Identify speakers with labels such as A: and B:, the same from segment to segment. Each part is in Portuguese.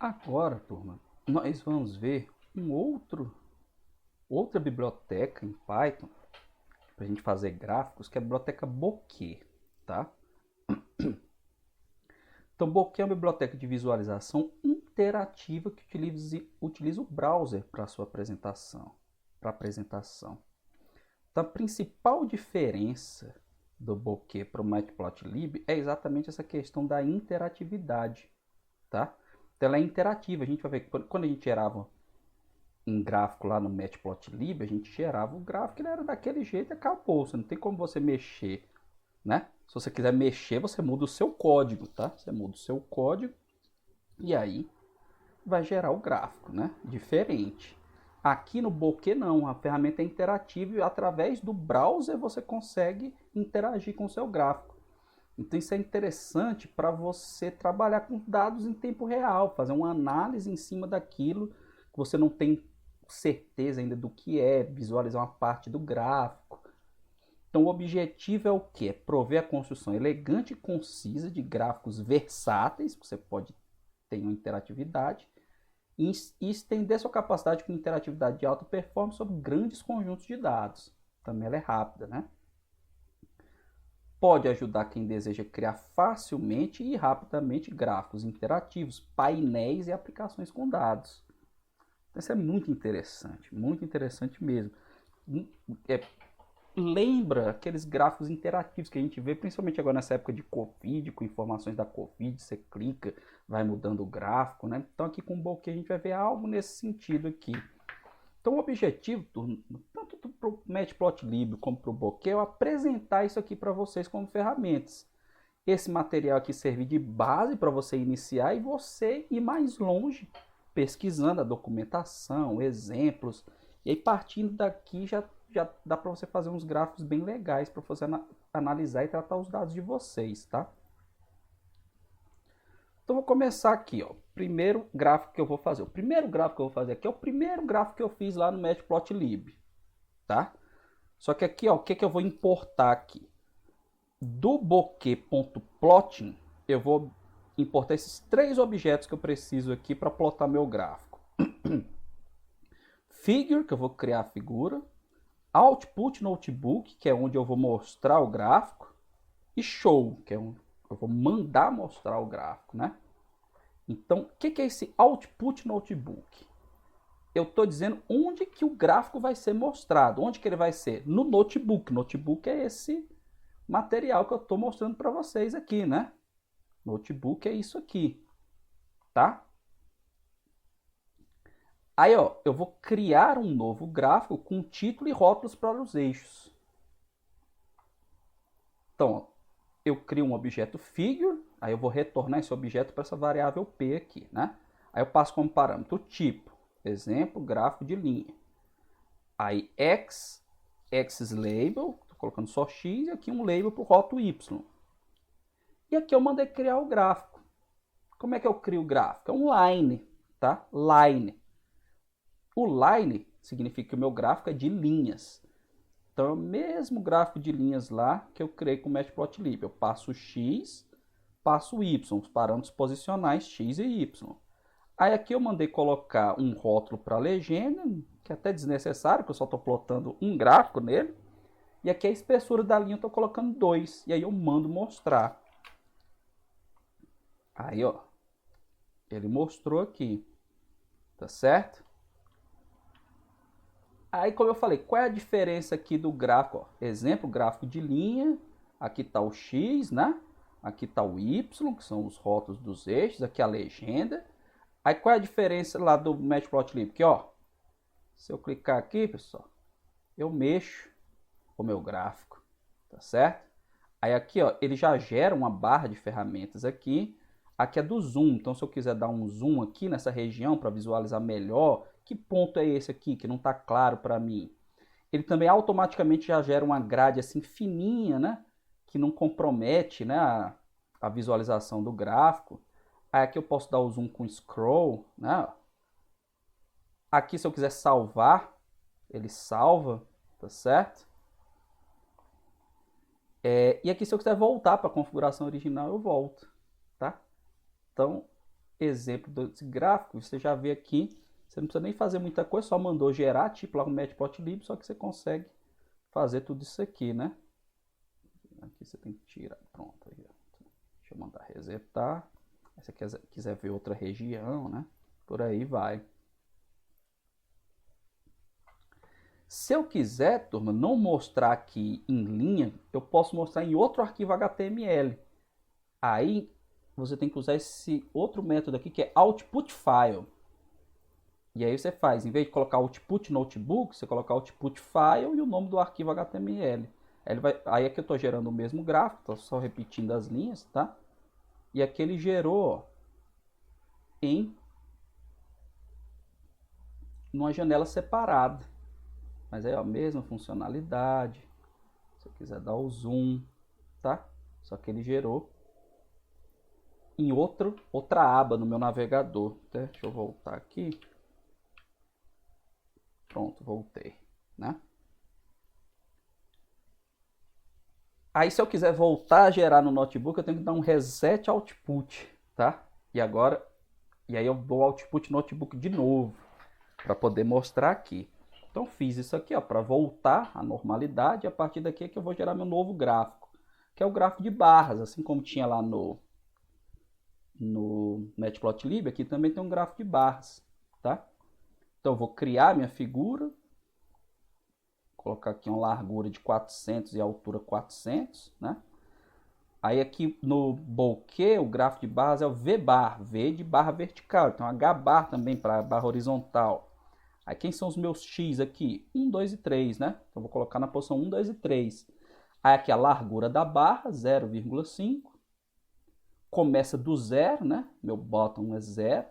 A: Agora, turma, nós vamos ver outra biblioteca em Python para a gente fazer gráficos, que é a biblioteca Bokeh, tá? Então, Bokeh é uma biblioteca de visualização interativa que utiliza o browser para sua apresentação. Então, a principal diferença do Bokeh para o Matplotlib é exatamente essa questão da interatividade, tá? Então, ela é interativa. A gente vai ver que quando a gente gerava um gráfico lá no Matplotlib, a gente gerava o gráfico, ele era daquele jeito e acabou. Você não tem como você mexer, né? Se você quiser mexer, você muda o seu código, tá? Você muda o seu código e aí vai gerar o gráfico, né? Diferente. Aqui no Bokeh não, a ferramenta é interativa e através do browser você consegue interagir com o seu gráfico. Então isso é interessante para você trabalhar com dados em tempo real, fazer uma análise em cima daquilo que você não tem certeza ainda do que é, visualizar uma parte do gráfico. Então o objetivo é o quê? É prover a construção elegante e concisa de gráficos versáteis, que você pode ter uma interatividade, e estender sua capacidade com interatividade de alta performance sobre grandes conjuntos de dados. Também ela é rápida, né? Pode ajudar quem deseja criar facilmente e rapidamente gráficos interativos, painéis e aplicações com dados. Então, isso é muito interessante mesmo. Lembra aqueles gráficos interativos que a gente vê, principalmente agora nessa época de Covid, com informações da Covid, você clica, vai mudando o gráfico, né? Então aqui com o Bokeh a gente vai ver algo nesse sentido aqui. Então o objetivo, tanto para o Matplotlib como para o Bokeh, é apresentar isso aqui para vocês como ferramentas. Esse material aqui serve de base para você iniciar e você ir mais longe, pesquisando a documentação, exemplos, e aí partindo daqui já dá para você fazer uns gráficos bem legais para você analisar e tratar os dados de vocês, tá? Então vou começar aqui, ó. Primeiro gráfico que eu vou fazer. O primeiro gráfico que eu vou fazer aqui é o primeiro gráfico que eu fiz lá no Matplotlib, tá? Só que aqui, ó, o que eu vou importar aqui? Do bokeh.plotting, eu vou importar esses três objetos que eu preciso aqui para plotar meu gráfico. Figure, que eu vou criar a figura. Output Notebook, que é onde eu vou mostrar o gráfico. E Show, que é onde eu vou mandar mostrar o gráfico, né? Então, o que é esse Output Notebook? Eu estou dizendo onde que o gráfico vai ser mostrado. Onde que ele vai ser? No notebook. Notebook é esse material que eu estou mostrando para vocês aqui, né? Notebook é isso aqui, tá? Aí, ó, eu vou criar um novo gráfico com título e rótulos para os eixos. Então, ó, eu crio um objeto figure, aí eu vou retornar esse objeto para essa variável p aqui, né? Aí eu passo como parâmetro o tipo, exemplo, gráfico de linha. Aí x label, estou colocando só x, e aqui um label para o rótulo y. E aqui eu mandei criar o gráfico. Como é que eu crio o gráfico? É um line, tá? Line. O line significa que o meu gráfico é de linhas. Então é o mesmo gráfico de linhas lá que eu criei com o Matplotlib. Eu passo x, passo y, os parâmetros posicionais x e y. Aí aqui eu mandei colocar um rótulo para a legenda, que é até desnecessário, que eu só estou plotando um gráfico nele. E aqui a espessura da linha eu estou colocando 2. E aí eu mando mostrar. Aí, ó, ele mostrou aqui, tá certo? Aí, como eu falei, qual é a diferença aqui do gráfico? Ó, exemplo, gráfico de linha, aqui está o x, né? Aqui está o y, que são os rótulos dos eixos, aqui a legenda. Aí, qual é a diferença lá do Matplotlib? Aqui, ó, se eu clicar aqui, pessoal, eu mexo o meu gráfico, tá certo? Aí aqui, ó, ele já gera uma barra de ferramentas aqui. Aqui é do zoom, então se eu quiser dar um zoom aqui nessa região para visualizar melhor, que ponto é esse aqui que não está claro para mim? Ele também automaticamente já gera uma grade assim fininha, né? Que não compromete, né, a visualização do gráfico. Aí aqui eu posso dar o zoom com scroll, né? Aqui se eu quiser salvar, ele salva, tá certo? E aqui se eu quiser voltar para a configuração original, eu volto, tá? Então, exemplo desse gráfico, você já vê aqui, você não precisa nem fazer muita coisa, só mandou gerar, tipo lá no Matplotlib, só que você consegue fazer tudo isso aqui, né? Aqui você tem que tirar, pronto. Aí, deixa eu mandar resetar. Se você quiser ver outra região, né? Por aí vai. Se eu quiser, turma, não mostrar aqui em linha, eu posso mostrar em outro arquivo HTML. Aí você tem que usar esse outro método aqui que é output file. E aí você faz, em vez de colocar output notebook, você coloca output file e o nome do arquivo HTML. Aí aqui eu estou gerando o mesmo gráfico, estou só repetindo as linhas, tá? E aqui ele gerou em uma janela separada. Mas é a mesma funcionalidade. Se eu quiser dar o zoom, tá? Só que ele gerou em outra aba no meu navegador. Deixa eu voltar aqui. Pronto, voltei, né? Aí se eu quiser voltar a gerar no notebook, eu tenho que dar um reset output, tá? E aí eu dou output notebook de novo, para poder mostrar aqui. Então fiz isso aqui, ó, para voltar à normalidade. A partir daqui é que eu vou gerar meu novo gráfico, que é o gráfico de barras, assim como tinha lá no Matplotlib, aqui também tem um gráfico de barras, tá? Então eu vou criar minha figura, colocar aqui uma largura de 400 e altura 400, né? Aí aqui no bokeh, o gráfico de barras é o V-bar, V de barra vertical, então H-bar também para barra horizontal. Aí quem são os meus X aqui? 1, 2 e 3, né? Então vou colocar na posição 1, 2 e 3. Aí aqui a largura da barra, 0,5. Começa do zero, né? Meu bottom é 0.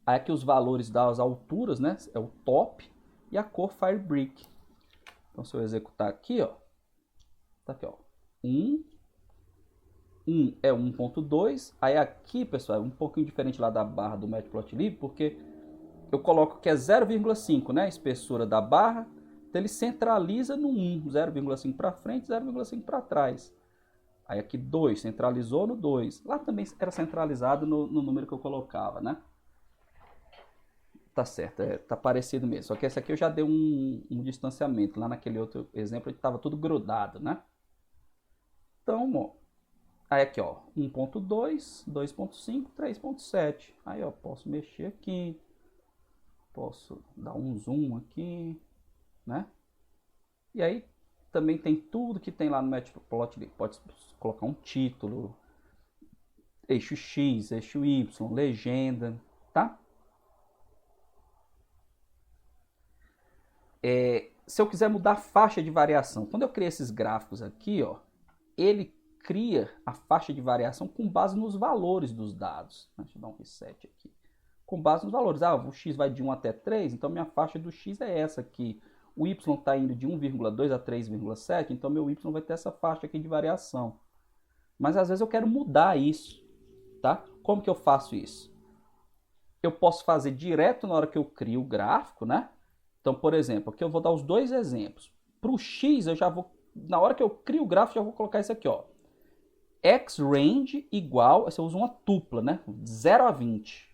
A: Aí aqui os valores das alturas, né? É o top. E a cor Firebrick. Então se eu executar aqui, ó. Tá aqui, ó. 1 é 1.2. Aí aqui, pessoal, é um pouquinho diferente lá da barra do Matplotlib, porque eu coloco que é 0,5, né? A espessura da barra. Então ele centraliza no 1. 0,5 para frente, 0,5 para trás. Aí aqui 2, centralizou no 2. Lá também era centralizado no número que eu colocava, né? Tá certo, tá parecido mesmo. Só que esse aqui eu já dei um distanciamento. Lá naquele outro exemplo ele estava tudo grudado, né? Então, ó, aí aqui, ó, 1.2, 2.5, 3.7. Aí, ó, posso mexer aqui. Posso dar um zoom aqui, né? E aí também tem tudo que tem lá no Matplotlib. Pode colocar um título, eixo X, eixo Y, legenda, tá? Se eu quiser mudar a faixa de variação, quando eu criei esses gráficos aqui, ó, ele cria a faixa de variação com base nos valores dos dados. Deixa eu dar um reset aqui. Com base nos valores. Ah, o X vai de 1 até 3, então minha faixa do X é essa aqui. O Y está indo de 1,2 a 3,7, então meu Y vai ter essa faixa aqui de variação. Mas às vezes eu quero mudar isso, tá? Como que eu faço isso? Eu posso fazer direto na hora que eu crio o gráfico, né? Então, por exemplo, aqui eu vou dar os dois exemplos. Para o X, eu já vou, na hora que eu crio o gráfico, já vou colocar isso aqui, ó. Xrange igual, você usa uma tupla, né? 0 a 20.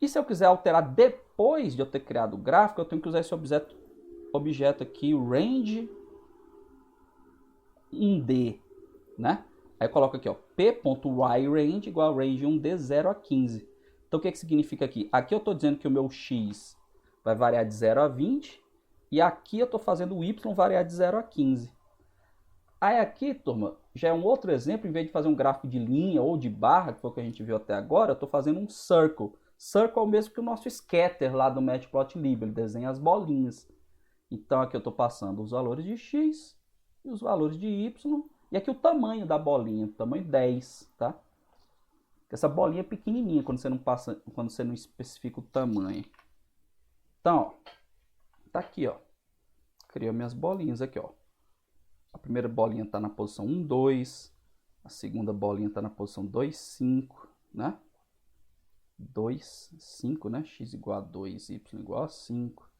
A: E se eu quiser alterar depois de eu ter criado o gráfico, eu tenho que usar esse objeto aqui, o range 1D, né? Aí eu coloco aqui, ó, p.yRange igual a range 1D 0 a 15. Então o que significa aqui? Aqui eu estou dizendo que o meu x vai variar de 0 a 20 e aqui eu estou fazendo o y variar de 0 a 15. Aí aqui, turma, já é um outro exemplo, em vez de fazer um gráfico de linha ou de barra, que foi o que a gente viu até agora, eu estou fazendo um circle. Circle é o mesmo que o nosso scatter lá do Matplotlib, ele desenha as bolinhas. Então aqui eu estou passando os valores de x e os valores de y, e aqui o tamanho da bolinha, tamanho 10, tá? Essa bolinha é pequenininha quando você não especifica o tamanho. Então, ó, tá aqui, ó. Criei minhas bolinhas aqui, ó. A primeira bolinha está na posição 1, 2. A segunda bolinha está na posição 2, 5, né? 2, 5, né? X igual a 2, Y igual a 5.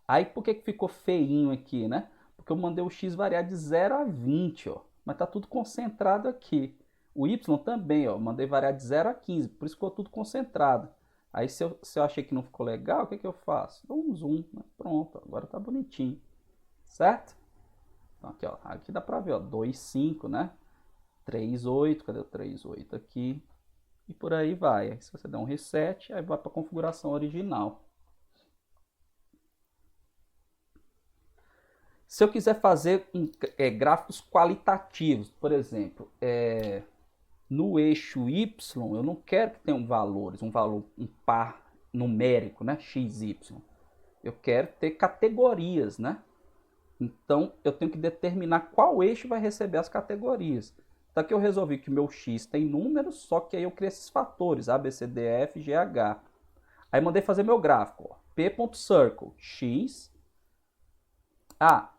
A: Aí por que ficou feinho aqui, né? Porque eu mandei o X variar de 0 a 20, ó. Mas tá tudo concentrado aqui. O Y também, ó, mandei variar de 0 a 15, por isso ficou tudo concentrado. Aí se eu achei que não ficou legal, o que eu faço? Dou um zoom, né? Pronto, agora tá bonitinho, certo? Então aqui, ó, aqui dá pra ver, ó, 2, 5, né? 3, 8, cadê o 3, 8 aqui? E por aí vai. Aí, se você der um reset, aí vai para a configuração original. Se eu quiser fazer gráficos qualitativos, por exemplo, no eixo Y, eu não quero que tenham valores, um par numérico, né, x, y. Eu quero ter categorias, né? Então, eu tenho que determinar qual eixo vai receber as categorias. Então, aqui eu resolvi que o meu x tem números, só que aí eu criei esses fatores, A, B, C, D, E, F, G, H. Aí mandei fazer meu gráfico, ó, p.circle, x.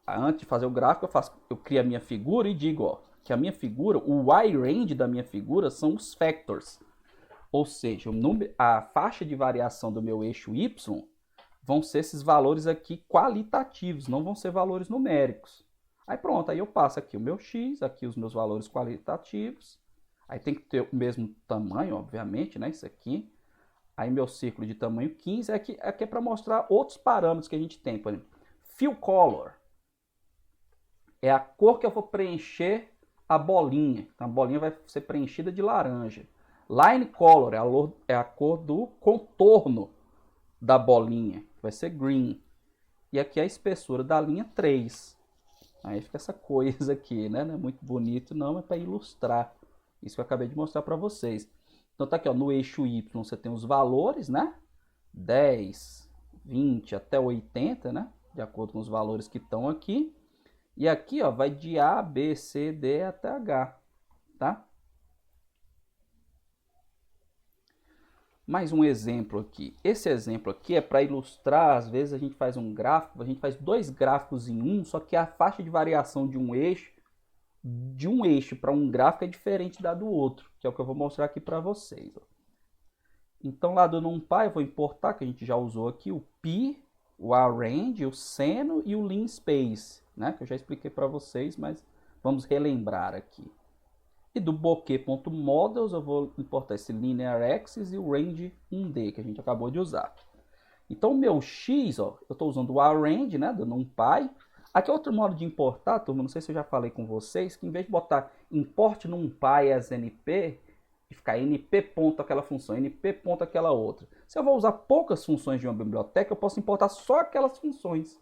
A: Antes de fazer o gráfico, eu crio a minha figura e digo, ó, que a minha figura, o y-range da minha figura são os factors. Ou seja, a faixa de variação do meu eixo y vão ser esses valores aqui qualitativos, não vão ser valores numéricos. Aí pronto, aí eu passo aqui o meu x, aqui os meus valores qualitativos. Aí tem que ter o mesmo tamanho, obviamente, né? Isso aqui. Aí meu círculo de tamanho 15. Aqui é para mostrar outros parâmetros que a gente tem. Por exemplo, fill color. É a cor que eu vou preencher a bolinha. Então a bolinha vai ser preenchida de laranja. Line color é a cor do contorno da bolinha. Vai ser green. E aqui é a espessura da linha 3. Aí fica essa coisa aqui, né? Não é muito bonito, não, é para ilustrar. Isso que eu acabei de mostrar para vocês. Então tá aqui, ó, no eixo Y você tem os valores, né? 10, 20 até 80, né? De acordo com os valores que estão aqui. E aqui, ó, vai de A, B, C, D até H, tá? Mais um exemplo aqui. Esse exemplo aqui é para ilustrar, às vezes a gente faz um gráfico, a gente faz dois gráficos em um, só que a faixa de variação de um eixo para um gráfico é diferente da do outro, que é o que eu vou mostrar aqui para vocês. Ó. Então lá do NumPy eu vou importar, que a gente já usou aqui, o Pi, o Arrange, o Seno e o Linspace, né? Que eu já expliquei para vocês, mas vamos relembrar aqui. E do bokeh.models eu vou importar esse linear axis e o range 1D que a gente acabou de usar. Então o meu x, ó, eu estou usando o arrange, né, do NumPy. Aqui é outro modo de importar, turma, não sei se eu já falei com vocês, que em vez de botar import NumPy as np, e ficar np ponto aquela função, np ponto aquela outra. Se eu vou usar poucas funções de uma biblioteca, eu posso importar só aquelas funções.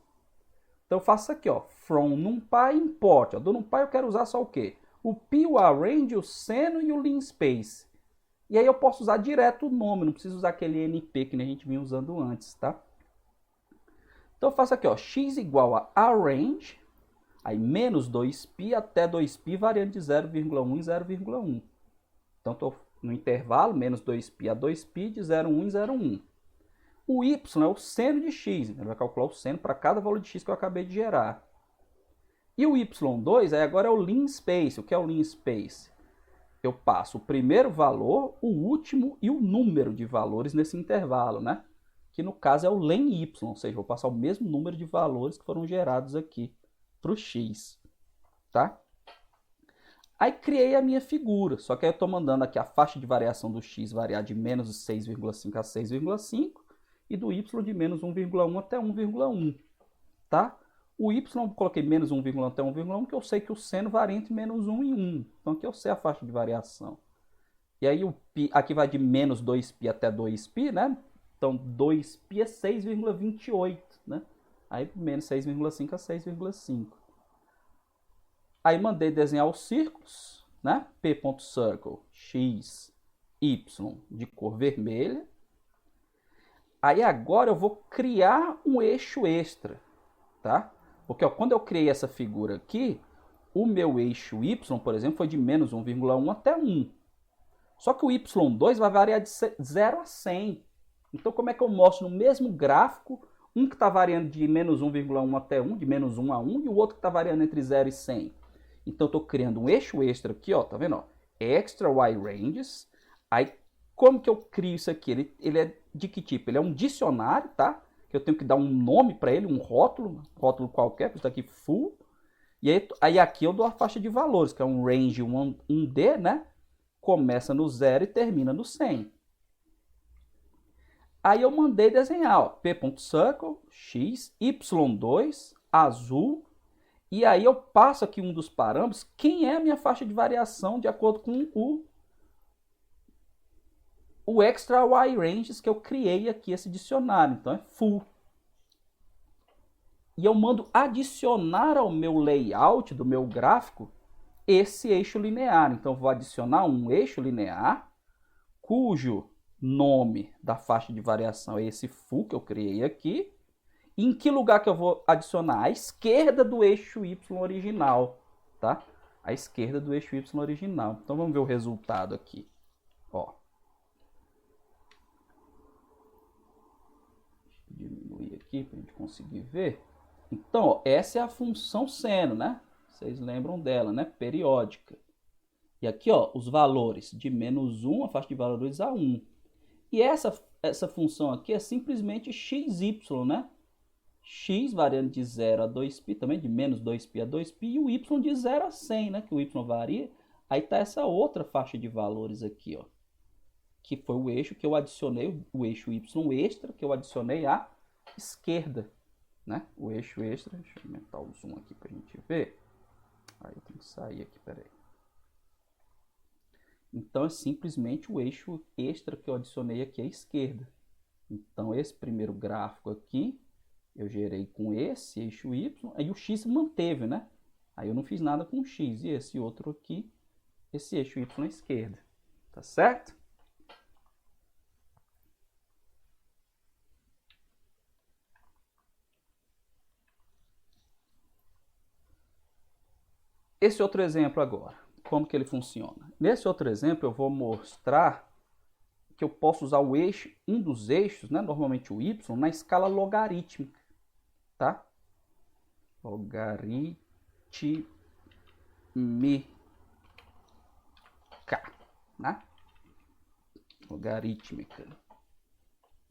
A: Então eu faço aqui, ó, from NumPy import. Ó, do NumPy eu quero usar só o quê? O Pi, o Arrange, o Seno e o Linspace. E aí eu posso usar direto o nome, não preciso usar aquele NP que a gente vinha usando antes, tá? Então eu faço aqui, ó, x igual a Arrange, aí menos 2π até 2π variando de 0,1 em 0,1. Então estou no intervalo, menos 2π a 2π de 0,1 em 0,1. O y é o seno de x, ele vai calcular o seno para cada valor de x que eu acabei de gerar. E o y2 aí agora é o Linspace. O que é o Linspace? Eu passo o primeiro valor, o último e o número de valores nesse intervalo, né? Que no caso é o len y, ou seja, vou passar o mesmo número de valores que foram gerados aqui para o x, tá? Aí criei a minha figura, só que aí eu estou mandando aqui a faixa de variação do x variar de menos 6,5 a 6,5 e do y de menos 1,1 até 1,1, tá? O y eu coloquei menos 1,1 até 1,1, que eu sei que o seno varia entre menos 1 e 1. Então aqui eu sei a faixa de variação. E aí o π, aqui vai de menos 2π até 2π, né? Então 2π é 6,28, né? Aí menos 6,5 a 6,5. Aí mandei desenhar os círculos, né? P.circle, x, y de cor vermelha. Aí agora eu vou criar um eixo extra, tá? Porque ó, quando eu criei essa figura aqui, o meu eixo y, por exemplo, foi de menos 1,1 até 1. Só que o y2 vai variar de 0 a 100. Então como é que eu mostro no mesmo gráfico, um que está variando de menos 1,1 até 1, de menos 1 a 1, e o outro que está variando entre 0 e 100? Então eu estou criando um eixo extra aqui, ó, tá vendo? Ó? Extra y-ranges. Aí como que eu crio isso aqui? Ele é de que tipo? Ele é um dicionário, tá? Eu tenho que dar um nome para ele, um rótulo qualquer, que está aqui full. E aí aqui eu dou a faixa de valores, que é um range 1D, né? começa no 0 e termina no 100. Aí eu mandei desenhar, ó, p.circle, x, y2, azul, e aí eu passo aqui um dos parâmetros, quem é a minha faixa de variação de acordo com o extra y ranges que eu criei aqui, esse dicionário. Então é full. E eu mando adicionar ao meu layout do meu gráfico esse eixo linear. Então eu vou adicionar um eixo linear cujo nome da faixa de variação é esse full que eu criei aqui. E em que lugar que eu vou adicionar? À esquerda do eixo y original, tá? À esquerda do eixo y original. Então vamos ver o resultado aqui. Ó. Deixa eu diminuir aqui para a gente conseguir ver. Então, ó, essa é a função seno, né? Vocês lembram dela, né? Periódica. E aqui, ó, os valores de -1, a faixa de valores a 1. E essa função aqui é simplesmente xy, né? X variando de 0 a 2π, também de menos 2π a 2π, e o y de 0 a 100, né? Que o y varia. Aí tá essa outra faixa de valores aqui, ó. Que foi o eixo que eu adicionei, o eixo y extra, que eu adicionei à esquerda, né? O eixo extra, deixa eu aumentar o zoom aqui pra gente ver. Aí eu tenho que sair aqui, peraí. Então é simplesmente o eixo extra que eu adicionei aqui à esquerda. Então esse primeiro gráfico aqui, eu gerei com esse eixo y, aí o x manteve, né? Aí eu não fiz nada com o x. E esse outro aqui, esse eixo y à esquerda. Tá certo? Esse outro exemplo agora, como que ele funciona? Nesse outro exemplo eu vou mostrar que eu posso usar o eixo, um dos eixos, né, normalmente o y, na escala logarítmica, tá? Logarítmica, né? Logarítmica.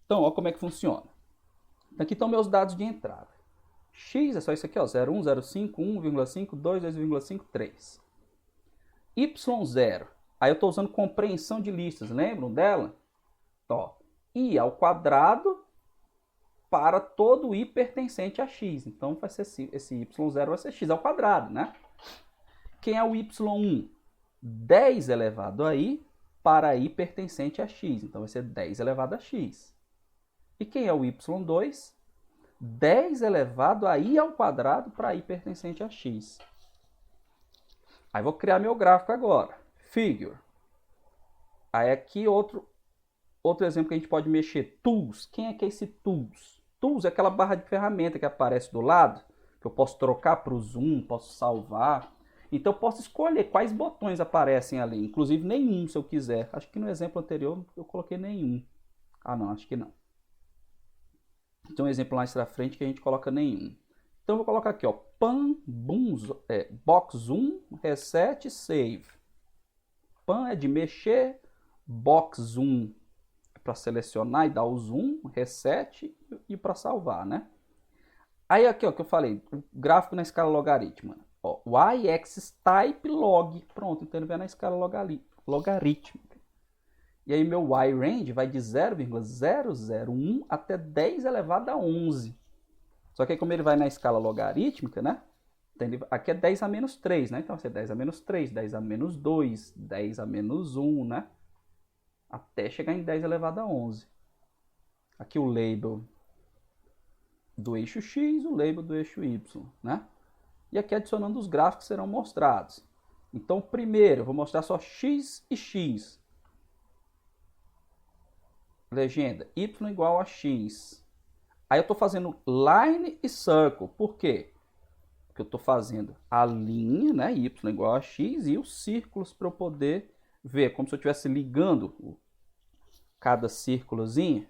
A: Então, ó como é que funciona. Aqui estão meus dados de entrada. X é só isso aqui, ó, 0,1, 0,5, 1,5, 2, 2,5, 3. Y0. Aí eu estou usando compreensão de listas, lembram dela? Ó, I ao quadrado para todo I pertencente a X. Então vai ser esse Y0 vai ser X ao quadrado, né? Quem é o Y1? 10 elevado a I para I pertencente a X. Então vai ser 10 elevado a X. E quem é o Y2? 10 elevado a I ao quadrado para I pertencente a X. Aí vou criar meu gráfico agora. Figure. Aí aqui outro exemplo que a gente pode mexer. Tools. Quem é que é esse Tools? Tools é aquela barra de ferramenta que aparece do lado, que eu posso trocar para o zoom, posso salvar. Então eu posso escolher quais botões aparecem ali. Inclusive nenhum, se eu quiser. Acho que no exemplo anterior eu coloquei nenhum. Ah não, acho que não. Tem um exemplo mais pra frente que a gente coloca nenhum. Então eu vou colocar aqui, ó, pan, boom, box zoom, reset, save. Pan é de mexer, box zoom é para selecionar e dar o zoom, reset e para salvar, né? Aí aqui, ó, que eu falei, o gráfico na escala logarítmica. Ó, y-axis type log. Pronto, então ele vai na escala logarítmica. E aí meu y-range vai de 0,001 até 10 elevado a 11. Só que aí como ele vai na escala logarítmica, né? Então aqui é 10 a menos 3, né? Então vai ser 10 a menos 3, 10 a menos 2, 10 a menos 1, né? Até chegar em 10 elevado a 11. Aqui o label do eixo X, o label do eixo Y, né? E aqui adicionando os gráficos que serão mostrados. Então primeiro eu vou mostrar só X e X. Legenda, y igual a x. Aí eu estou fazendo line e circle. Por quê? Porque eu estou fazendo a linha, né, y igual a x, e os círculos para eu poder ver, como se eu estivesse ligando cada círculozinho.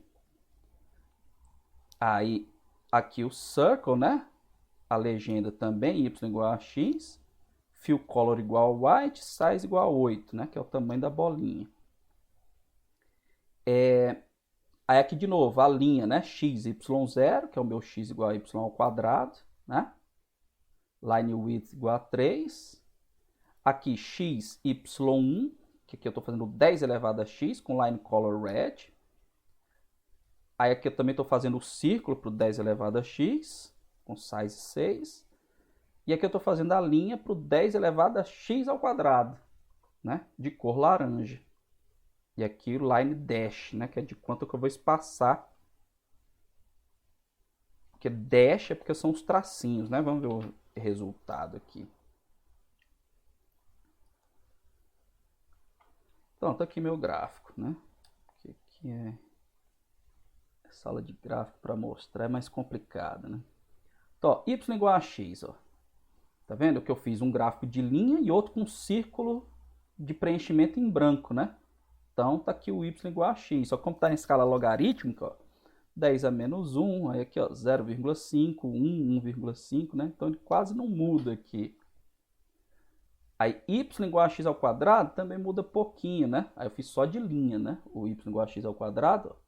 A: Aí, aqui o circle, né, a legenda também, y igual a x, fill color igual a white, size igual a 8, né, que é o tamanho da bolinha. Aí aqui de novo, a linha, né? X, Y0, que é o meu x igual a y ao quadrado, né? Line width igual a 3. Aqui x, y1, que aqui eu estou fazendo 10 elevado a x com line color red. Aí aqui eu também estou fazendo o círculo para o 10 elevado a x com size 6. E aqui eu estou fazendo a linha para o 10 elevado a x ao quadrado, né, de cor laranja. E aqui o line dash, né, que é de quanto que eu vou espaçar. Porque dash é porque são os tracinhos, né? Vamos ver o resultado aqui. Pronto, aqui meu gráfico, né? Aqui é sala de gráfico para mostrar, é mais complicado, né? Então, ó, y igual a x, ó. Tá vendo que eu fiz um gráfico de linha e outro com círculo de preenchimento em branco, né? Então, tá aqui o y igual a x. Só como tá em escala logarítmica, ó, 10 a menos 1, aí aqui, ó, 0,5, 1, 1,5, né? Então, ele quase não muda aqui. Aí, y igual a x ao quadrado também muda pouquinho, né? Aí eu fiz só de linha, né? O y igual a x ao quadrado, ó,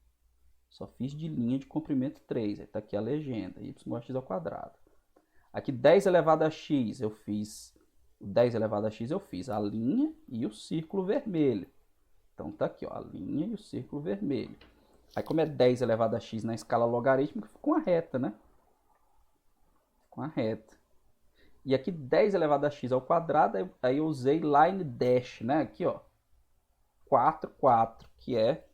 A: só fiz de linha de comprimento 3. Aí tá aqui a legenda, y igual a x ao quadrado. Aqui 10 elevado a x, eu fiz o 10 elevado a x, eu fiz a linha e o círculo vermelho. Então tá aqui, ó, a linha e o círculo vermelho. Aí como é 10 elevado a x na escala logarítmica, fica com a reta, né? Com a reta. E aqui 10 elevado a x ao quadrado, aí eu usei line dash, né? Aqui, ó, 4, 4, que é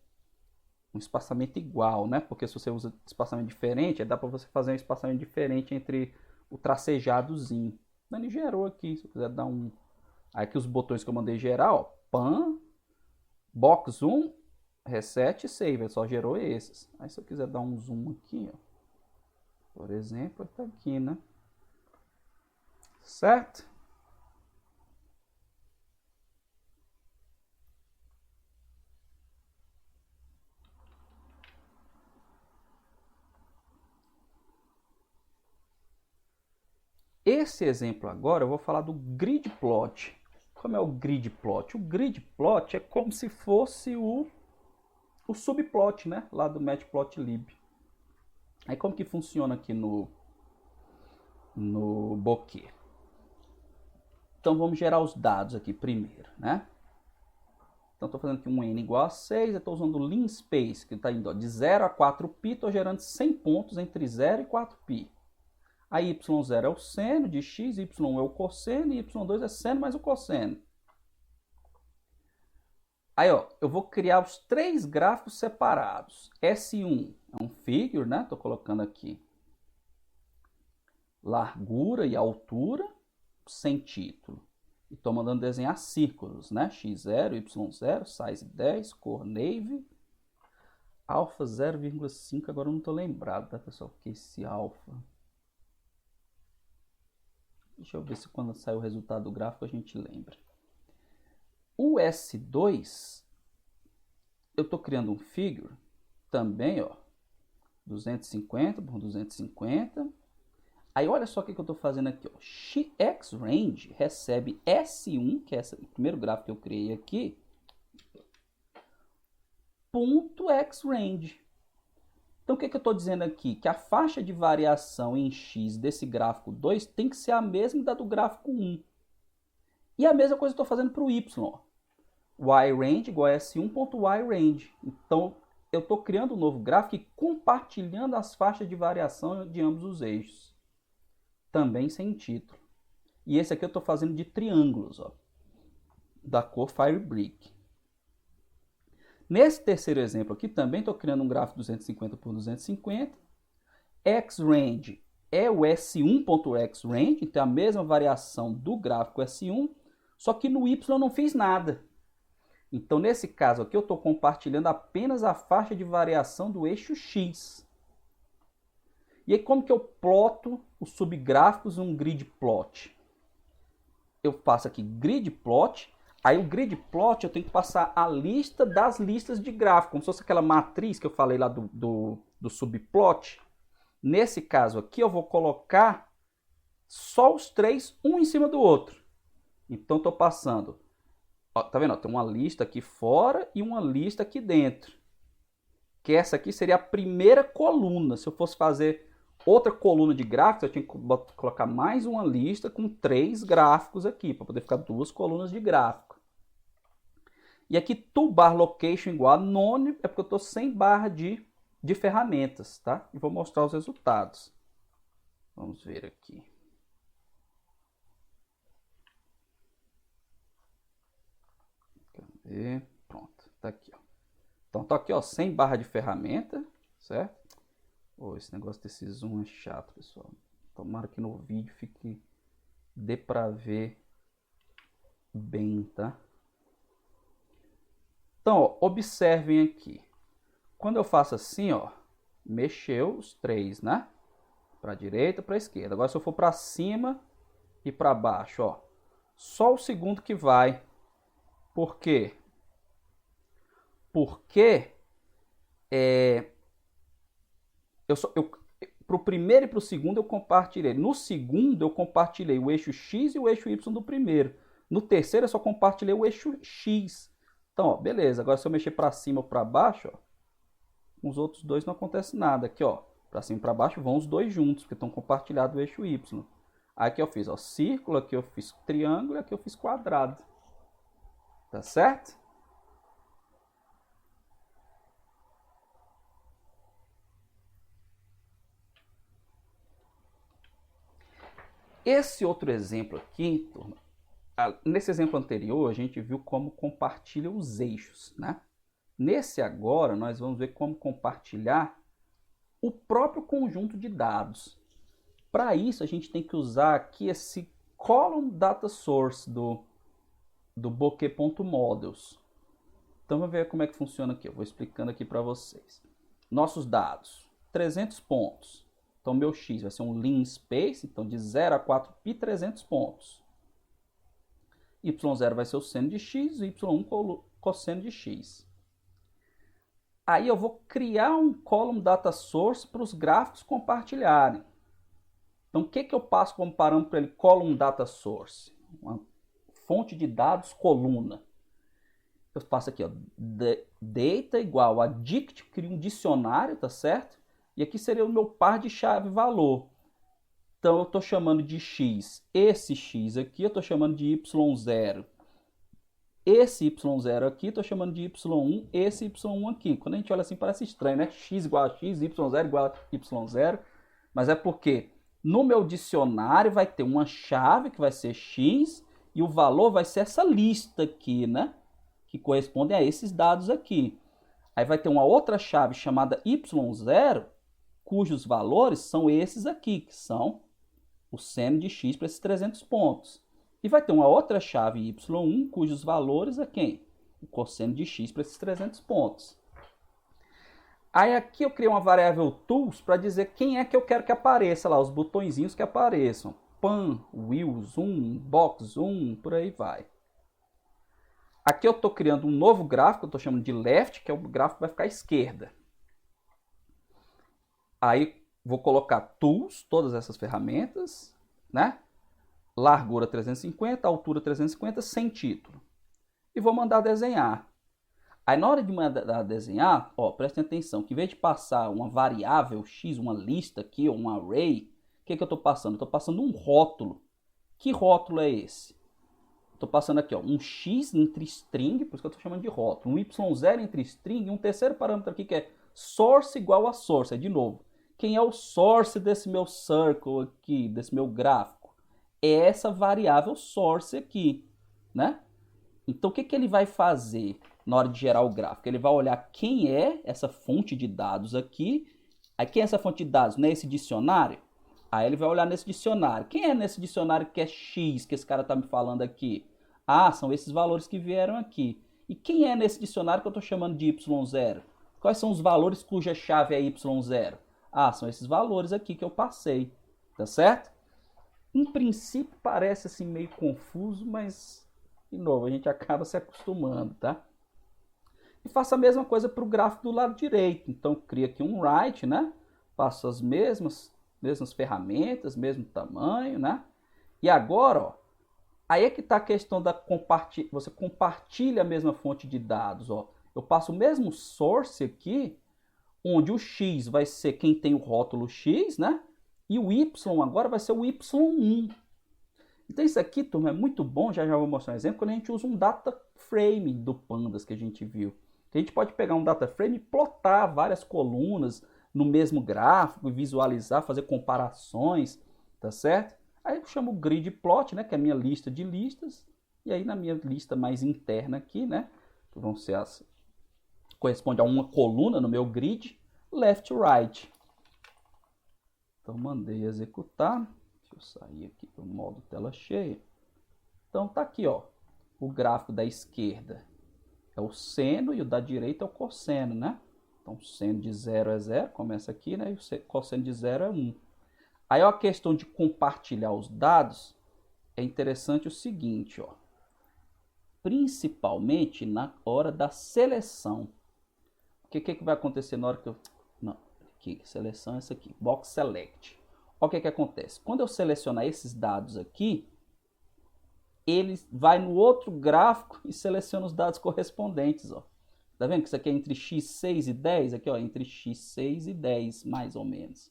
A: um espaçamento igual, né? Porque se você usa espaçamento diferente, dá para você fazer um espaçamento diferente entre o tracejadozinho. Então ele gerou aqui, se eu quiser dar um... Aí aqui os botões que eu mandei gerar, ó, pan, box zoom, reset e save, ele só gerou esses. Aí se eu quiser dar um zoom aqui, ó, por exemplo, tá aqui, né? Certo? Esse exemplo agora eu vou falar do grid plot. Como é o grid plot? O grid plot é como se fosse o subplot, né? Lá do Matplotlib. Aí como que funciona aqui no Bokeh? Então vamos gerar os dados aqui primeiro, né? Então estou fazendo aqui um n igual a 6, eu estou usando o linspace, que está indo, ó, de 0 a 4π, estou gerando 100 pontos entre 0 e 4π. Aí y0 é o seno de x, y é o cosseno e y2 é seno mais o cosseno. Aí, ó, eu vou criar os 3 gráficos separados. S1 é um figure, né? Estou colocando aqui largura e altura, sem título. E estou mandando desenhar círculos, né? x0, y0, size 10, cor navy, alfa 0,5, agora eu não estou lembrado, tá, pessoal? Que esse alfa... Deixa eu ver se quando sair o resultado do gráfico a gente lembra. O S2, eu estou criando um figure também, ó, 250 por 250. Aí olha só o que eu estou fazendo aqui, ó. XRange recebe S1, que é o primeiro gráfico que eu criei aqui, ponto XRange. Então o que eu estou dizendo aqui? Que a faixa de variação em x desse gráfico 2 tem que ser a mesma da do gráfico 1. E a mesma coisa eu estou fazendo para o y, ó. YRange igual a S1.YRange. Então, eu estou criando um novo gráfico e compartilhando as faixas de variação de ambos os eixos. Também sem título. E esse aqui eu estou fazendo de triângulos, ó, da cor Firebrick. Nesse terceiro exemplo aqui, também estou criando um gráfico 250 por 250. XRange é o S1.XRange, então é a mesma variação do gráfico S1, só que no Y eu não fiz nada. Então, nesse caso aqui, eu estou compartilhando apenas a faixa de variação do eixo X. E aí, como que eu ploto os subgráficos em um grid plot? Eu faço aqui grid plot. Aí, o grid plot, eu tenho que passar a lista das listas de gráfico, como se fosse aquela matriz que eu falei lá do subplot. Nesse caso aqui, eu vou colocar só os 3, um em cima do outro. Então, estou passando... Ó, tá vendo? Ó, tem uma lista aqui fora e uma lista aqui dentro. Que essa aqui seria a primeira coluna. Se eu fosse fazer outra coluna de gráficos, eu tinha que colocar mais uma lista com 3 gráficos aqui, para poder ficar 2 colunas de gráfico. E aqui toolbar location igual a none é porque eu estou sem barra de ferramentas, tá? E vou mostrar os resultados. Vamos ver aqui. Cadê? Pronto, tá aqui, ó. Então tá aqui, ó, sem barra de ferramenta, certo? Oh, esse negócio desse zoom é chato, pessoal. Tomara que no vídeo dê pra ver bem, tá? Então, ó, observem aqui. Quando eu faço assim, ó, mexeu os três, né? Para a direita, para a esquerda. Agora se eu for para cima e para baixo, ó, só o segundo que vai. Por quê? Porque para o primeiro e para o segundo eu compartilhei. No segundo eu compartilhei o eixo X e o eixo Y do primeiro. No terceiro eu só compartilhei o eixo X. Então, ó, beleza. Agora se eu mexer para cima ou para baixo, ó, com os outros dois não acontece nada. Aqui, ó, para cima e para baixo vão os dois juntos, porque estão compartilhados o eixo Y. Aqui eu fiz, ó, círculo, aqui eu fiz triângulo, aqui eu fiz quadrado. Tá certo? Esse outro exemplo aqui, turma, nesse exemplo anterior a gente viu como compartilha os eixos, né? Nesse agora nós vamos ver como compartilhar o próprio conjunto de dados. Para isso a gente tem que usar aqui esse column data source do bokeh.models. Então vamos ver como é que funciona aqui. Eu vou explicando aqui para vocês. Nossos dados, 300 pontos. Então meu x vai ser um lean space, então de 0 a 4π, 300 pontos. y0 vai ser o seno de x, y1 cosseno de x. Aí eu vou criar um column data source para os gráficos compartilharem. Então o que eu passo como parâmetro para ele? Column data source. Uma fonte de dados coluna. Eu faço aqui, ó, data igual a dict, crio um dicionário, tá certo? E aqui seria o meu par de chave valor. Então eu estou chamando de x esse x aqui, eu estou chamando de y0 esse y0 aqui, estou chamando de y1 esse y1 aqui. Quando a gente olha assim parece estranho, né? X igual a x, y0 igual a y0. Mas é porque no meu dicionário vai ter uma chave que vai ser x e o valor vai ser essa lista aqui, né? Que correspondem a esses dados aqui. Aí vai ter uma outra chave chamada y0, cujos valores são esses aqui, que são o seno de x para esses 300 pontos. E vai ter uma outra chave y1, cujos valores é quem? O cosseno de x para esses 300 pontos. Aí aqui eu criei uma variável tools para dizer quem é que eu quero que apareça lá, os botõezinhos que apareçam. Pan, wheel, zoom, box, zoom, por aí vai. Aqui eu estou criando um novo gráfico, eu estou chamando de left, que é o gráfico que vai ficar à esquerda. Aí vou colocar tools, todas essas ferramentas, né? Largura 350, altura 350, sem título. E vou mandar desenhar. Aí na hora de mandar desenhar, ó, prestem atenção, que em vez de passar uma variável x, uma lista aqui, ou um array, o que eu estou passando? Estou passando um rótulo. Que rótulo é esse? Estou passando aqui, ó, um x entre string, por isso que eu estou chamando de rótulo, um y0 entre string e um terceiro parâmetro aqui que é source igual a source. É de novo, quem é o source desse meu circle aqui, desse meu gráfico? É essa variável source aqui, né? Então o que ele vai fazer na hora de gerar o gráfico? Ele vai olhar quem é essa fonte de dados aqui. Aí quem é essa fonte de dados? Não é esse dicionário? Aí ele vai olhar nesse dicionário. Quem é nesse dicionário que é x, que esse cara está me falando aqui? Ah, são esses valores que vieram aqui. E quem é nesse dicionário que eu estou chamando de y0? Quais são os valores cuja chave é y0? Ah, são esses valores aqui que eu passei. Tá certo? Em princípio parece assim meio confuso, mas, de novo, a gente acaba se acostumando, tá? E faço a mesma coisa para o gráfico do lado direito. Então, crio aqui um right, né? Passo as mesmas ferramentas, mesmo tamanho, né? E agora, ó, aí é que está a questão da você compartilha a mesma fonte de dados, ó. Eu passo o mesmo source aqui, onde o x vai ser quem tem o rótulo x, né? E o y agora vai ser o y1. Então isso aqui, turma, é muito bom, já vou mostrar um exemplo, quando a gente usa um data frame do Pandas que a gente viu. A gente pode pegar um data frame e plotar várias colunas no mesmo gráfico, visualizar, fazer comparações, tá certo? Aí eu chamo o grid plot, né, que é a minha lista de listas, e aí na minha lista mais interna aqui, né, que vão ser as corresponde a uma coluna no meu grid, left right. Então mandei executar. Deixa eu sair aqui para o modo tela cheia. Então tá aqui, ó, o gráfico da esquerda é o seno e o da direita é o cosseno, né? Então o seno de 0 é 0, começa aqui, né? E o cosseno de 0 é 1. Aí a questão de compartilhar os dados é interessante o seguinte, ó. Principalmente na hora da seleção. O que vai acontecer na hora que eu... Não, aqui, seleção é essa aqui, box select. Olha o que acontece. Quando eu selecionar esses dados aqui, ele vai no outro gráfico e seleciona os dados correspondentes, ó. Tá vendo que isso aqui é entre x6 e 10? Aqui, ó, entre x6 e 10, mais ou menos.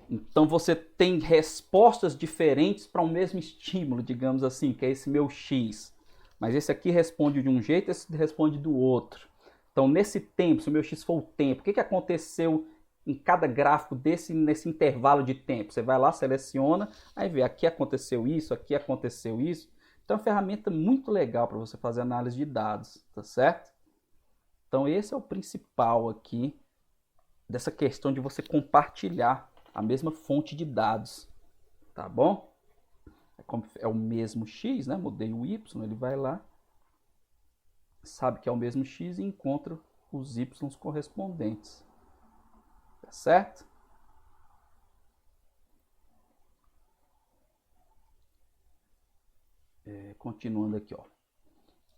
A: Então você tem respostas diferentes para o mesmo estímulo, digamos assim, que é esse meu x. Mas esse aqui responde de um jeito, esse responde do outro. Então nesse tempo, se o meu x for o tempo, o que aconteceu em cada gráfico nesse intervalo de tempo? Você vai lá, seleciona, aí vê, aqui aconteceu isso, aqui aconteceu isso. Então é uma ferramenta muito legal para você fazer análise de dados, tá certo? Então esse é o principal aqui dessa questão de você compartilhar a mesma fonte de dados, tá bom? É o mesmo x, né? Mudei o y, ele vai lá, sabe que é o mesmo x e encontra os y correspondentes, tá certo? Continuando aqui, ó.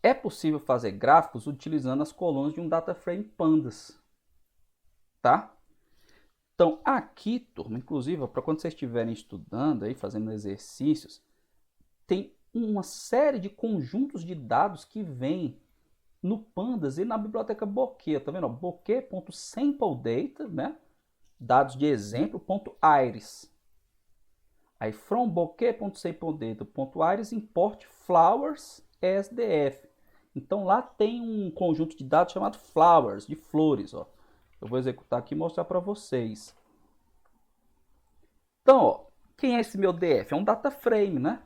A: É possível fazer gráficos utilizando as colunas de um data frame Pandas, tá? Então, aqui, turma, inclusive, para quando vocês estiverem estudando, aí, fazendo exercícios, tem uma série de conjuntos de dados que vêm no Pandas e na biblioteca Bokeh, tá vendo? Bokeh.sampleData, né? Dados de exemplo, .iris. Aí, from bokeh.sampledata.iris, import flowers SDF. Então, lá tem um conjunto de dados chamado flowers, de flores, ó. Eu vou executar aqui e mostrar para vocês. Então, ó, quem é esse meu DF? É um data frame, né?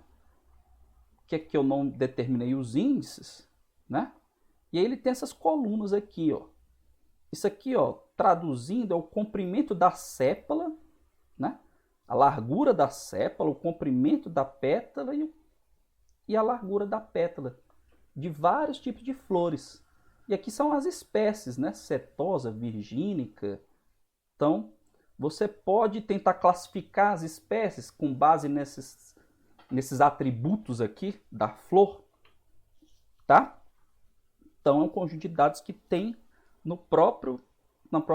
A: Que é que eu não determinei os índices, né? E aí ele tem essas colunas aqui, ó. Isso aqui, ó, traduzindo, é o comprimento da sépala, né? A largura da sépala, o comprimento da pétala e a largura da pétala de vários tipos de flores. E aqui são as espécies, né? Setosa, virgínica. Então, você pode tentar classificar as espécies com base nesses atributos aqui da flor, tá? Então, é um conjunto de dados que tem na própria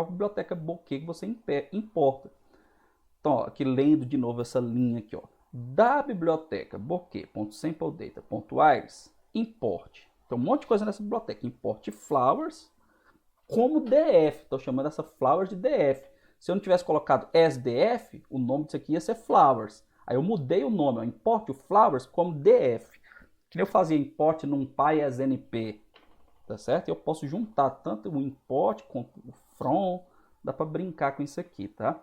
A: biblioteca Bokeh que você importa. Então, ó, aqui lendo de novo essa linha aqui, ó. Da biblioteca bokeh.sampledata.iris, importe. Então, um monte de coisa nessa biblioteca. Import flowers como DF. Estou chamando essa flowers de DF. Se eu não tivesse colocado SDF, o nome disso aqui ia ser flowers. Aí eu mudei o nome. Eu import o flowers como DF. Que nem eu fazia import num PySNP. Tá certo? Eu posso juntar tanto o import quanto o from. Dá para brincar com isso aqui, tá?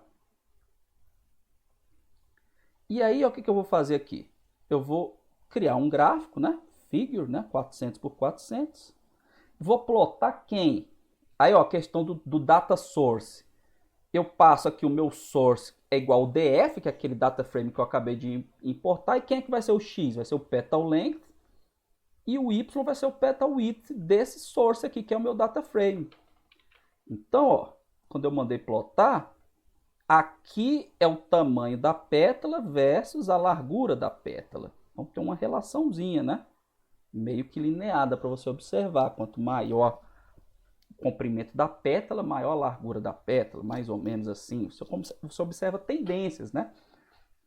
A: E aí, ó, o que eu vou fazer aqui? Eu vou criar um gráfico, né? Figure, né? 400 por 400. Vou plotar quem? Aí, ó, a questão do data source. Eu passo aqui o meu source é igual ao DF, que é aquele data frame que eu acabei de importar. E quem é que vai ser o X? Vai ser o petal length. E o Y vai ser o petal width desse source aqui, que é o meu data frame. Então, ó, quando eu mandei plotar, aqui é o tamanho da pétala versus a largura da pétala. Então tem uma relaçãozinha, né? Meio que lineada para você observar. Quanto maior o comprimento da pétala, maior a largura da pétala, mais ou menos assim. Você observa tendências, né?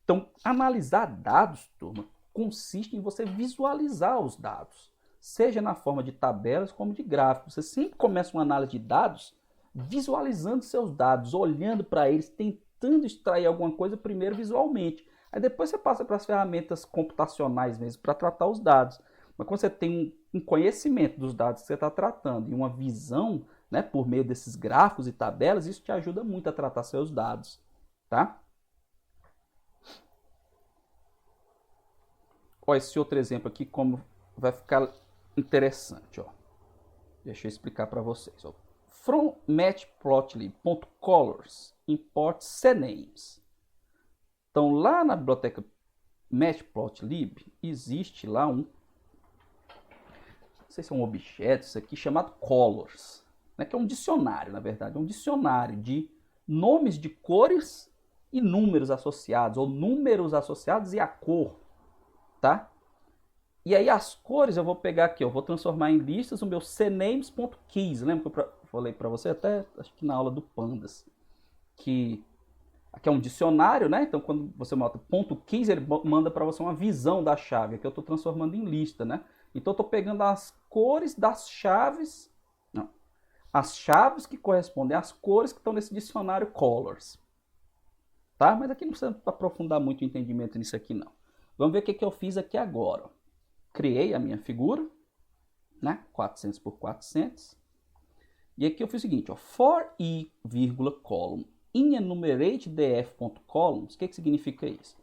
A: Então, analisar dados, turma, consiste em você visualizar os dados, seja na forma de tabelas como de gráficos. Você sempre começa uma análise de dados visualizando seus dados, olhando para eles, tentando extrair alguma coisa primeiro visualmente. Aí depois você passa para as ferramentas computacionais mesmo para tratar os dados. Mas quando você tem um conhecimento dos dados que você está tratando e uma visão, né, por meio desses gráficos e tabelas, isso te ajuda muito a tratar seus dados, tá? Olha esse outro exemplo aqui, como vai ficar interessante, ó. Deixa eu explicar para vocês. Ó. From matplotlib.colors import cnames. Então, lá na biblioteca matplotlib, existe lá não sei se é um objeto, isso aqui, chamado colors, né, que é um dicionário, na verdade, é um dicionário de nomes de cores e números associados, ou números associados e a cor, tá? E aí as cores eu vou pegar aqui, eu vou transformar em listas o meu cnames.keys. Lembra que eu falei para você até, acho que na aula do Pandas, que aqui é um dicionário, né? Então quando você bota .keys, ele manda para você uma visão da chave. Aqui eu estou transformando em lista, né? Então eu estou pegando as cores das chaves, não, as chaves que correspondem às cores que estão nesse dicionário colors. Tá? Mas aqui não precisa aprofundar muito o entendimento nisso aqui não. Vamos ver o que eu fiz aqui agora. Criei a minha figura, né? 400 por 400. E aqui eu fiz o seguinte, ó, for i, column in enumerate df.columns. O que significa isso?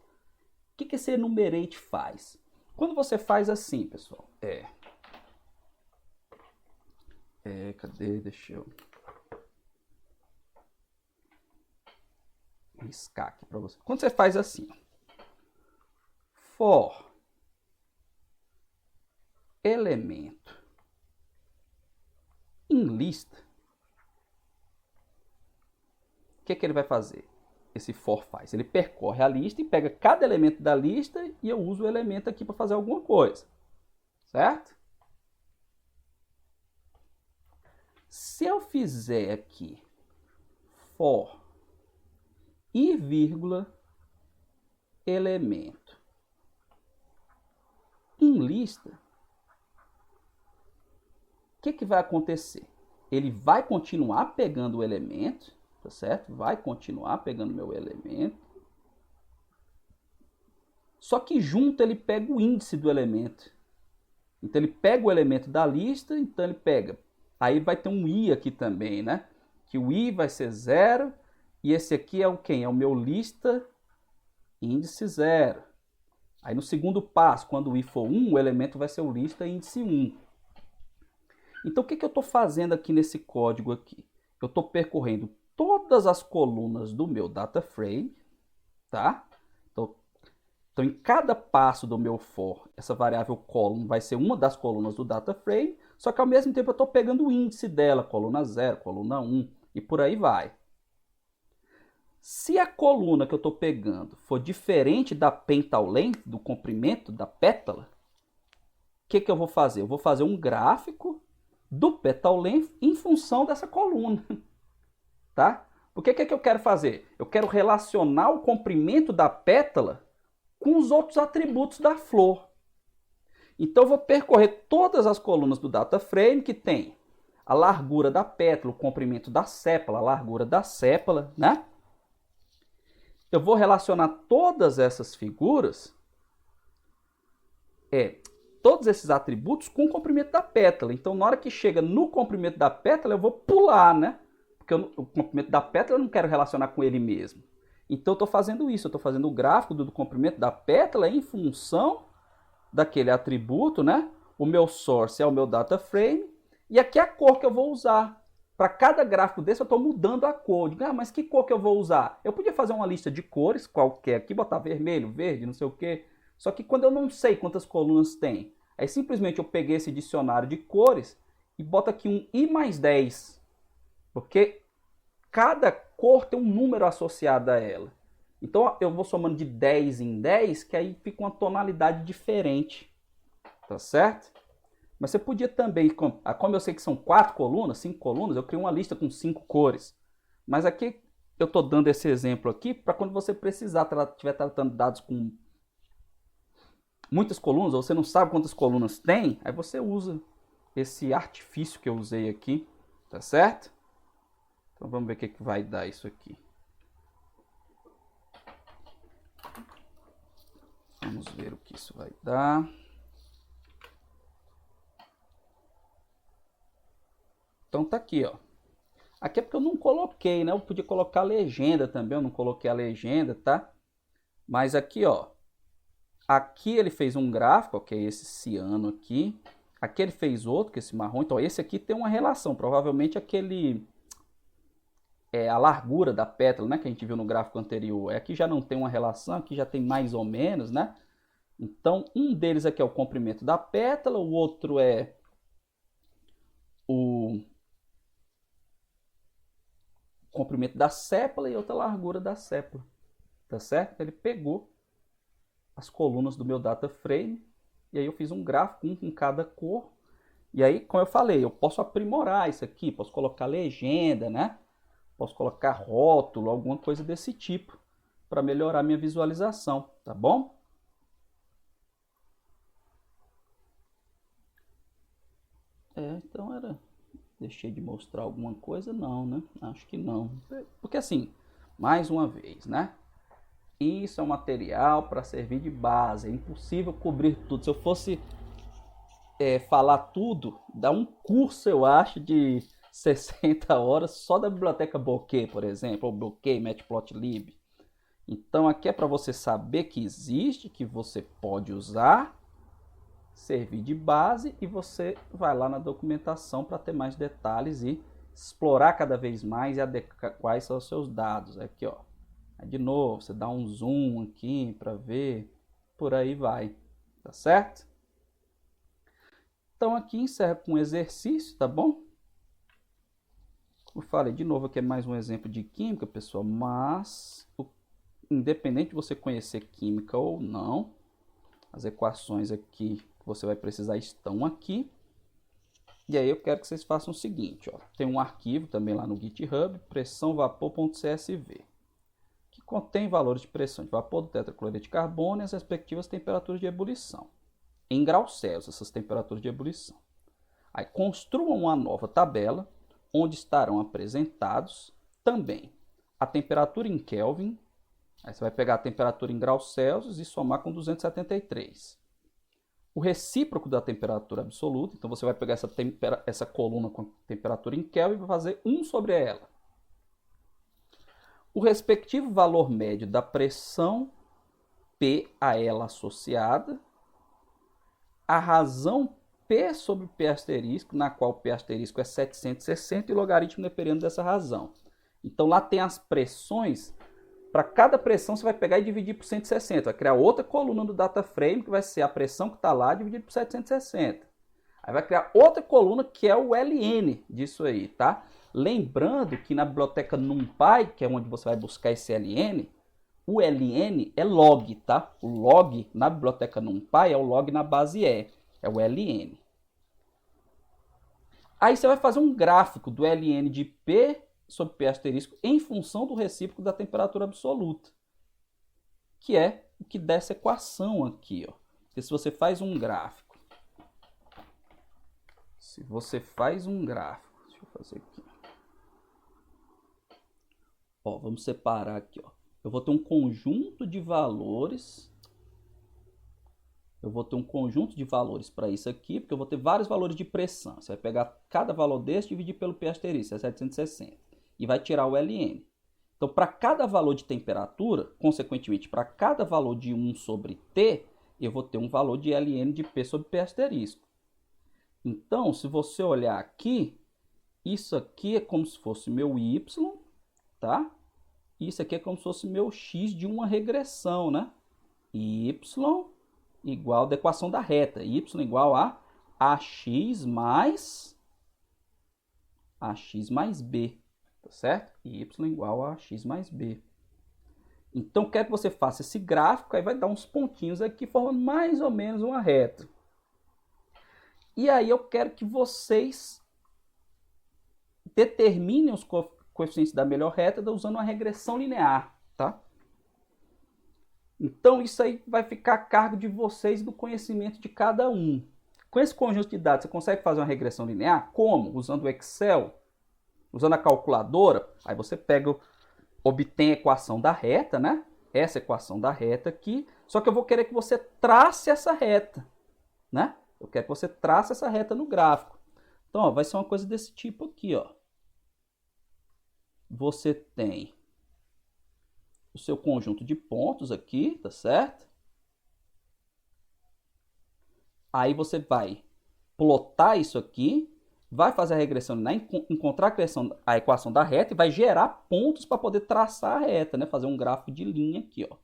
A: O que esse enumerate faz? Quando você faz assim, pessoal, cadê? Deixa eu riscar aqui para você. Quando você faz assim, for elemento em lista, o que ele vai fazer? Esse for faz. Ele percorre a lista e pega cada elemento da lista e eu uso o elemento aqui para fazer alguma coisa. Certo? Se eu fizer aqui for i, elemento em lista, o que vai acontecer? Ele vai continuar pegando o elemento, tá certo? Vai continuar pegando meu elemento. Só que junto ele pega o índice do elemento. Então ele pega o elemento da lista, então ele pega. Aí vai ter um i aqui também, né? Que o i vai ser 0. E esse aqui é o quem? É o meu lista índice 0. Aí no segundo passo, quando o i for 1, o elemento vai ser o lista índice 1. Então o que eu estou fazendo aqui nesse código aqui? Eu estou percorrendo todas as colunas do meu data frame, tá? Então em cada passo do meu for, essa variável column vai ser uma das colunas do data frame, só que ao mesmo tempo eu estou pegando o índice dela, coluna 0, coluna 1 e por aí vai. Se a coluna que eu estou pegando for diferente da petal length, do comprimento da pétala, o que eu vou fazer? Eu vou fazer um gráfico do petal length em função dessa coluna, tá? Porque o que eu quero fazer? Eu quero relacionar o comprimento da pétala com os outros atributos da flor. Então eu vou percorrer todas as colunas do data frame que tem a largura da pétala, o comprimento da sépala, a largura da sépala, né? Eu vou relacionar todas essas figuras, todos esses atributos com o comprimento da pétala. Então, na hora que chega no comprimento da pétala, eu vou pular, né? Porque o comprimento da pétala eu não quero relacionar com ele mesmo. Então, eu estou fazendo isso. Eu estou fazendo o gráfico do comprimento da pétala em função daquele atributo, né? O meu source é o meu data frame. E aqui é a cor que eu vou usar. Para cada gráfico desse, eu estou mudando a cor. Digo, mas que cor que eu vou usar? Eu podia fazer uma lista de cores qualquer aqui, botar vermelho, verde, não sei o quê. Só que quando eu não sei quantas colunas tem, aí simplesmente eu peguei esse dicionário de cores e boto aqui um i mais 10. Porque cada cor tem um número associado a ela. Então eu vou somando de 10 em 10, que aí fica uma tonalidade diferente. Tá certo? Mas você podia também, como eu sei que são 4 colunas, 5 colunas, eu criei uma lista com 5 cores. Mas aqui eu estou dando esse exemplo aqui para quando você precisar, estiver tratando dados com muitas colunas, ou você não sabe quantas colunas tem, aí você usa esse artifício que eu usei aqui, tá certo? Então vamos ver o que vai dar isso aqui. Vamos ver o que isso vai dar. Então tá aqui, ó. Aqui é porque eu não coloquei, né? Eu podia colocar a legenda também, eu não coloquei a legenda, tá? Mas aqui, ó. Aqui ele fez um gráfico, ó, que é esse ciano aqui. Aqui ele fez outro, que é esse marrom. Então esse aqui tem uma relação, provavelmente aquele... a largura da pétala, né? Que a gente viu no gráfico anterior. Aqui já não tem uma relação, aqui já tem mais ou menos, né? Então um deles aqui é o comprimento da pétala, o outro é o comprimento da sépala e outra largura da sépala, tá certo? Ele pegou as colunas do meu data frame e aí eu fiz um gráfico, um com cada cor. E aí, como eu falei, eu posso aprimorar isso aqui, posso colocar legenda, né? Posso colocar rótulo, alguma coisa desse tipo para melhorar minha visualização, tá bom? Então era... Deixei de mostrar alguma coisa? Não, né? Acho que não. Porque assim, mais uma vez, né? Isso é um material para servir de base. É impossível cobrir tudo. Se eu fosse falar tudo, dá um curso, eu acho, de 60 horas só da biblioteca Bokeh, por exemplo, ou Bokeh Matplotlib. Então aqui é para você saber que existe, que você pode usar, servir de base, e você vai lá na documentação para ter mais detalhes e explorar cada vez mais e adequar quais são os seus dados. Aqui, ó. De novo, você dá um zoom aqui para ver, por aí vai, tá certo? Então aqui encerra com um exercício, tá bom? Como eu falei, de novo, aqui é mais um exemplo de química, pessoal, mas independente de você conhecer química ou não, as equações aqui que você vai precisar estão aqui. E aí eu quero que vocês façam o seguinte, ó. Tem um arquivo também lá no GitHub, pressãovapor.csv, que contém valores de pressão de vapor do tetracloreto de carbono e as respectivas temperaturas de ebulição. Em graus Celsius, essas temperaturas de ebulição. Aí construam uma nova tabela, onde estarão apresentados também a temperatura em Kelvin. Aí você vai pegar a temperatura em graus Celsius e somar com 273. O recíproco da temperatura absoluta, então você vai pegar essa coluna com temperatura em Kelvin e vai fazer 1 sobre ela. O respectivo valor médio da pressão P a ela associada, a razão P sobre P asterisco, na qual P asterisco é 760 e o logaritmo neperiano dessa razão. Então lá tem as pressões. Para cada pressão você vai pegar e dividir por 160. Vai criar outra coluna do data frame, que vai ser a pressão que está lá dividido por 760. Aí vai criar outra coluna que é o LN disso aí, tá? Lembrando que na biblioteca NumPy, que é onde você vai buscar esse LN, o LN é log, tá? O log na biblioteca NumPy é o log na base E, é o LN. Aí você vai fazer um gráfico do LN de P sobre P asterisco em função do recíproco da temperatura absoluta, que é o que dá essa equação aqui, ó. Porque se você faz um gráfico, deixa eu fazer aqui, ó, vamos separar aqui, ó. Eu vou ter um conjunto de valores. Eu vou ter um conjunto de valores para isso aqui, porque eu vou ter vários valores de pressão. Você vai pegar cada valor desse e dividir pelo P asterisco, é 760. E vai tirar o LN. Então, para cada valor de temperatura, consequentemente, para cada valor de 1 sobre T, eu vou ter um valor de LN de P sobre P asterisco. Então, se você olhar aqui, isso aqui é como se fosse meu Y, tá? Isso aqui é como se fosse meu X de uma regressão, né? Y igual da equação da reta. Y igual a AX mais B. Tá certo? Y igual a x mais b. Então, quero que você faça esse gráfico, aí vai dar uns pontinhos aqui, formando mais ou menos uma reta. E aí eu quero que vocês determinem os coeficientes da melhor reta usando uma regressão linear, tá? Então, isso aí vai ficar a cargo de vocês, do conhecimento de cada um. Com esse conjunto de dados, você consegue fazer uma regressão linear? Como? Usando o Excel? Usando a calculadora, aí você pega, obtém a equação da reta, né? Essa equação da reta aqui. Só que eu vou querer que você trace essa reta, né? Eu quero que você trace essa reta no gráfico. Então, ó, vai ser uma coisa desse tipo aqui, ó. Você tem o seu conjunto de pontos aqui, tá certo? Aí você vai plotar isso aqui, vai fazer a regressão, encontrar a equação da reta e vai gerar pontos para poder traçar a reta, né? Fazer um gráfico de linha aqui, ó.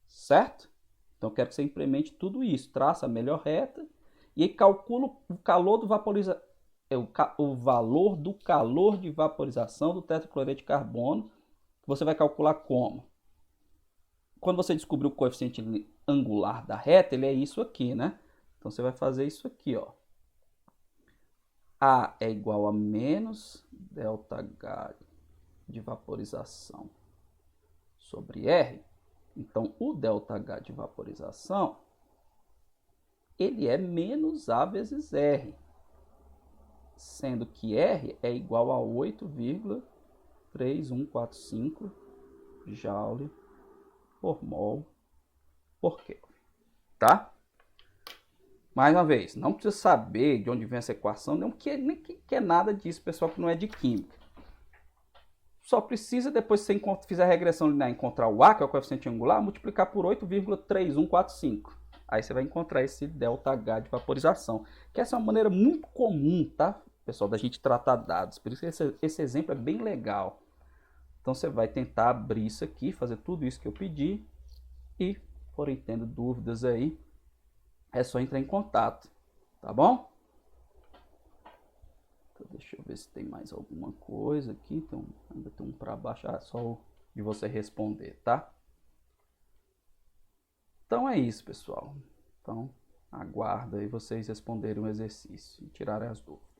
A: Certo? Então eu quero que você implemente tudo isso, traça a melhor reta e aí calcula o calor do o valor do calor de vaporização do tetracloreto de carbono. Você vai calcular como? Quando você descobrir o coeficiente angular da reta, ele é isso aqui, né? Então você vai fazer isso aqui, ó. A é igual a menos ΔH de vaporização sobre R. Então, o ΔH de vaporização, ele é menos A vezes R, sendo que R é igual a 8,3145 Joule por mol por Kelvin, tá? Mais uma vez, não precisa saber de onde vem essa equação, nem que é nada disso, pessoal que não é de química. Só precisa, depois que você fizer a regressão linear, encontrar o A, que é o coeficiente angular, multiplicar por 8,3145. Aí você vai encontrar esse ΔH de vaporização, que essa é uma maneira muito comum, tá, pessoal, da gente tratar dados. Por isso que esse exemplo é bem legal. Então você vai tentar abrir isso aqui, fazer tudo isso que eu pedi, e, forem tendo dúvidas aí, é só entrar em contato, tá bom? Então, deixa eu ver se tem mais alguma coisa aqui. Então, ainda tem um para baixar, só de você responder, tá? Então é isso, pessoal. Então, aguardo aí vocês responderem o exercício e tirarem as dúvidas.